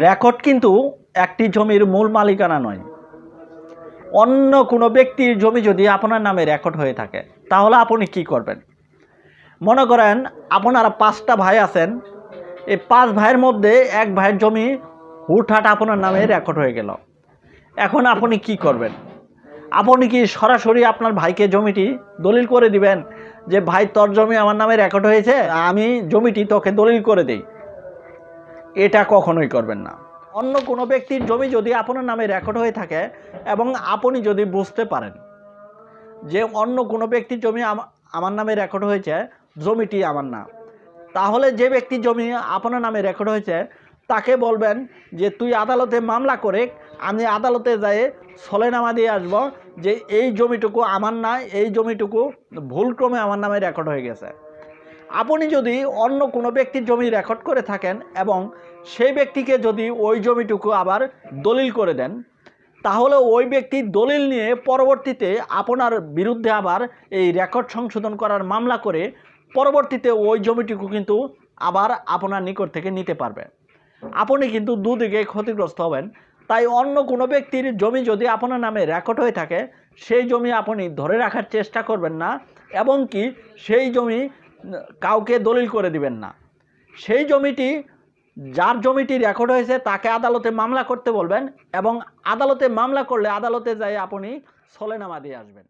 Record কিন্তু একটি জমির মূল মালিকানা নয়। অন্য কোনো ব্যক্তির জমি যদি আপনার নামে রেকর্ড হয়ে থাকে তাহলে আপনি কি করবেন? মনে করেন আপনারা 5টা ভাই আছেন, এই 5 ভাইয়ের মধ্যে এক ভাইয়ের জমি হুটহাট আপনার নামে রেকর্ড হয়ে গেল। এখন আপনি কি করবেন? আপনি কি সরাসরি আপনার ভাইকে জমিটি দলিল করে দিবেন যে ভাই তোর জমি আমার নামে রেকর্ড হয়েছে, আমি জমিটি তোকে দলিল করে দেই? এটা কখনোই করবেন না। অন্য কোনো ব্যক্তির জমি যদি আপনার নামে রেকর্ড হয়ে থাকে এবং আপনি যদি বুঝতে পারেন যে অন্য কোনো ব্যক্তির জমি আমার নামে রেকর্ড হয়েছে, জমিটি আমার না, তাহলে যে ব্যক্তির জমি আপনার নামে রেকর্ড হয়েছে তাকে বলবেন যে তুই আদালতে মামলা করে আমি আদালতে যেয়ে সলেনামা দিয়ে আসব যে এই জমিটুকু আমার না, এই জমিটুকু ভুলক্রমে আমার নামে রেকর্ড হয়ে গেছে। আপনি যদি অন্য কোনো ব্যক্তির জমি রেকর্ড করে থাকেন এবং সেই ব্যক্তিকে যদি ওই জমিটুকু আবার দলিল করে দেন, তাহলে ওই ব্যক্তির দলিল নিয়ে পরবর্তীতে আপনার বিরুদ্ধে আবার এই রেকর্ড সংশোধন করার মামলা করে পরবর্তীতে ওই জমিটুকু কিন্তু আবার আপনার নিকট থেকে নিতে পারবে। আপনি কিন্তু দুদিকে ক্ষতিগ্রস্ত হবেন। তাই অন্য কোনো ব্যক্তির জমি যদি আপনার নামে রেকর্ড হয়ে থাকে সেই জমি আপনি ধরে রাখার চেষ্টা করবেন না এবং কি সেই জমি কাউকে দলিল করে দিবেন না। সেই জমিটি, যার জমিটি রেকর্ড হয়েছে তাকে আদালতে মামলা করতে বলবেন এবং আদালতে মামলা করলে আদালতে যাই আপনি সলেনামা দিয়ে আসবেন।